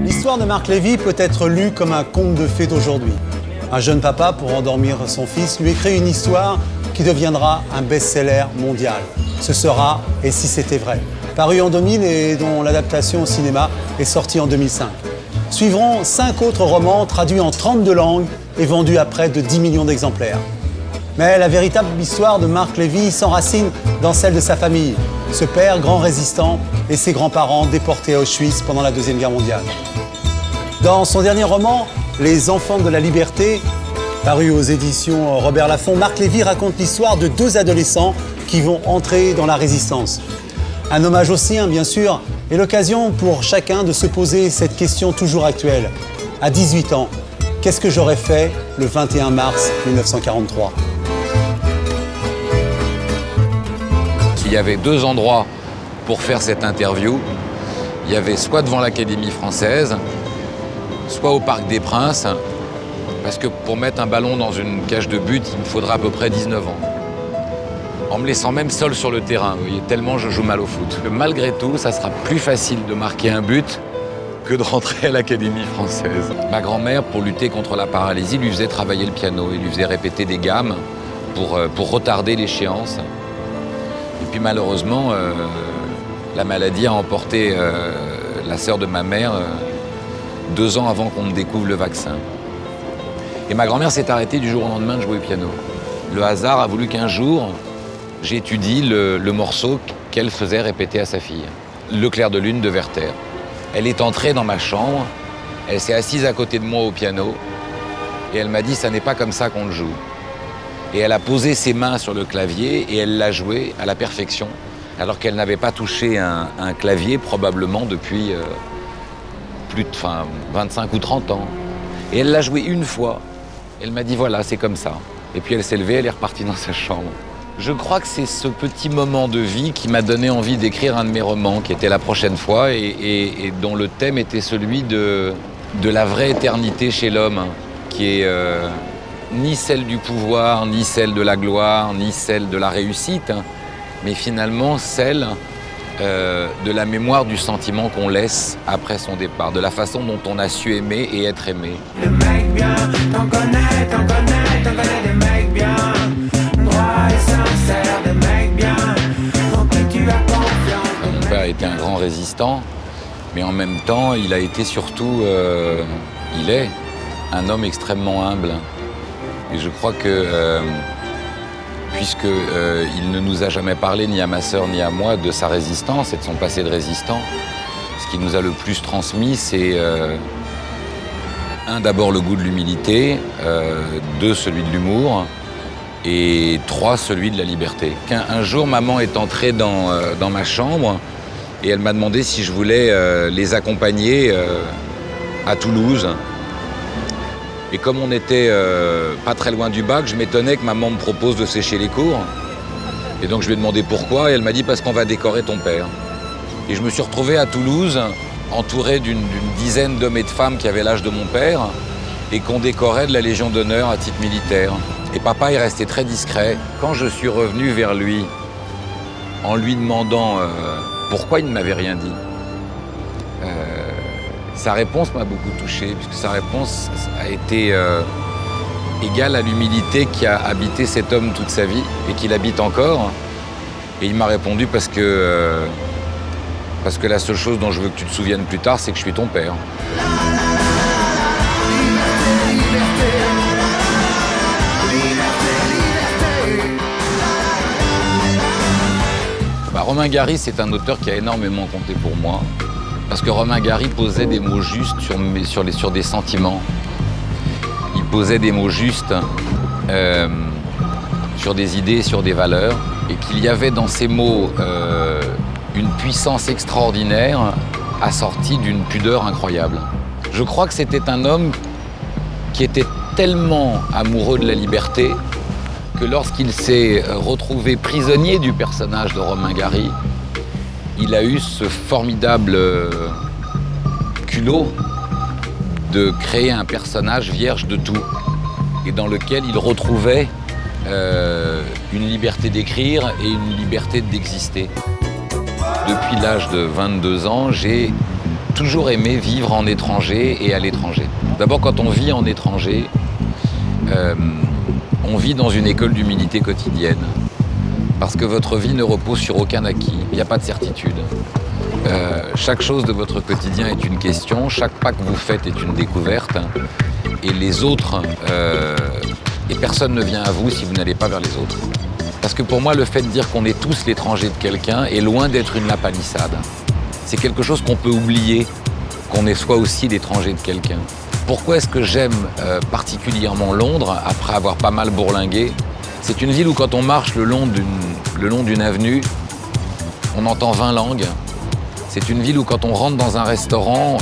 L'histoire de Marc Lévy peut être lue comme un conte de fées d'aujourd'hui. Un jeune papa, pour endormir son fils, lui écrit une histoire qui deviendra un best-seller mondial. Ce sera « Et si c'était vrai ?» paru en 2000 et dont l'adaptation au cinéma est sortie en 2005. Suivront 5 autres romans traduits en 32 langues et vendus à près de 10 millions d'exemplaires. Mais la véritable histoire de Marc Lévy s'enracine dans celle de sa famille, ce père grand résistant et ses grands-parents déportés à Auschwitz pendant la Deuxième Guerre mondiale. Dans son dernier roman, Les Enfants de la Liberté, paru aux éditions Robert Laffont, Marc Lévy raconte l'histoire de 2 adolescents qui vont entrer dans la résistance. Un hommage aux siens, bien sûr, et l'occasion pour chacun de se poser cette question toujours actuelle. À 18 ans, qu'est-ce que j'aurais fait le 21 mars 1943 ? Il y avait 2 endroits pour faire cette interview. Il y avait soit devant l'Académie française, soit au Parc des Princes, parce que pour mettre un ballon dans une cage de but, il me faudra à peu près 19 ans. En me laissant même seul sur le terrain, vous voyez, tellement je joue mal au foot. Malgré tout, ça sera plus facile de marquer un but que de rentrer à l'Académie française. Ma grand-mère, pour lutter contre la paralysie, lui faisait travailler le piano et lui faisait répéter des gammes pour retarder l'échéance. Et puis malheureusement, la maladie a emporté la sœur de ma mère 2 ans avant qu'on ne découvre le vaccin. Et ma grand-mère s'est arrêtée du jour au lendemain de jouer au piano. Le hasard a voulu qu'un jour, j'étudie le morceau qu'elle faisait répéter à sa fille. Le clair de lune de Werther. Elle est entrée dans ma chambre, elle s'est assise à côté de moi au piano et elle m'a dit « ça n'est pas comme ça qu'on le joue ». Et elle a posé ses mains sur le clavier et elle l'a joué à la perfection, alors qu'elle n'avait pas touché un clavier probablement depuis plus de 25 ou 30 ans. Et elle l'a joué une fois. Elle m'a dit voilà, c'est comme ça. Et puis elle s'est levée, elle est repartie dans sa chambre. Je crois que c'est ce petit moment de vie qui m'a donné envie d'écrire un de mes romans, qui était La prochaine fois, et dont le thème était celui de la vraie éternité chez l'homme, qui est ni celle du pouvoir, ni celle de la gloire, ni celle de la réussite, mais finalement celle de la mémoire du sentiment qu'on laisse après son départ, de la façon dont on a su aimer et être aimé. Le mec bien, t'en connais des mecs bien, droit et sincère, des mecs bien, en qui tu as confiance. Mon père était un grand résistant, mais en même temps, il a été surtout, il est un homme extrêmement humble. Et je crois que, puisqu'il ne nous a jamais parlé, ni à ma sœur, ni à moi, de sa résistance et de son passé de résistant, ce qui nous a le plus transmis, c'est, d'abord le goût de l'humilité, 2, celui de l'humour, et 3, celui de la liberté. Un jour, maman est entrée dans ma chambre et elle m'a demandé si je voulais les accompagner à Toulouse. Et comme on n'était pas très loin du bac, je m'étonnais que maman me propose de sécher les cours. Et donc je lui ai demandé pourquoi, et elle m'a dit parce qu'on va décorer ton père. Et je me suis retrouvé à Toulouse, entouré d'une dizaine d'hommes et de femmes qui avaient l'âge de mon père, et qu'on décorait de la Légion d'honneur à titre militaire. Et papa est resté très discret. Quand je suis revenu vers lui, en lui demandant pourquoi il ne m'avait rien dit, sa réponse m'a beaucoup touché, puisque sa réponse a été égale à l'humilité qui a habité cet homme toute sa vie et qui l'habite encore. Et il m'a répondu parce que la seule chose dont je veux que tu te souviennes plus tard, c'est que je suis ton père. Romain Gary, c'est un auteur qui a énormément compté pour moi. Parce que Romain Gary posait des mots justes sur des sentiments. Il posait des mots justes sur des idées, sur des valeurs. Et qu'il y avait dans ces mots une puissance extraordinaire assortie d'une pudeur incroyable. Je crois que c'était un homme qui était tellement amoureux de la liberté que lorsqu'il s'est retrouvé prisonnier du personnage de Romain Gary, il a eu ce formidable culot de créer un personnage vierge de tout et dans lequel il retrouvait une liberté d'écrire et une liberté d'exister. Depuis l'âge de 22 ans, j'ai toujours aimé vivre en étranger et à l'étranger. D'abord, quand on vit en étranger, on vit dans une école d'humilité quotidienne. Parce que votre vie ne repose sur aucun acquis, il n'y a pas de certitude. Chaque chose de votre quotidien est une question, chaque pas que vous faites est une découverte. Et les autres, et personne ne vient à vous si vous n'allez pas vers les autres. Parce que pour moi, le fait de dire qu'on est tous l'étranger de quelqu'un est loin d'être une lapalissade. C'est quelque chose qu'on peut oublier, qu'on est soi aussi l'étranger de quelqu'un. Pourquoi est-ce que j'aime particulièrement Londres, après avoir pas mal bourlingué? C'est une ville où quand on marche le long d'une avenue, on entend 20 langues. C'est une ville où quand on rentre dans un restaurant,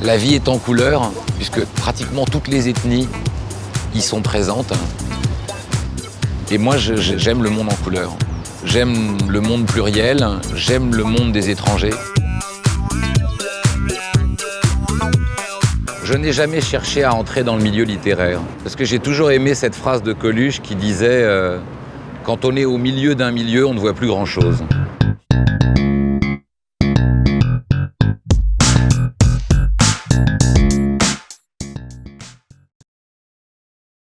la vie est en couleur, puisque pratiquement toutes les ethnies y sont présentes. Et moi, j'aime le monde en couleur. J'aime le monde pluriel, j'aime le monde des étrangers. Je n'ai jamais cherché à entrer dans le milieu littéraire, parce que j'ai toujours aimé cette phrase de Coluche qui disait « Quand on est au milieu d'un milieu, on ne voit plus grand-chose ».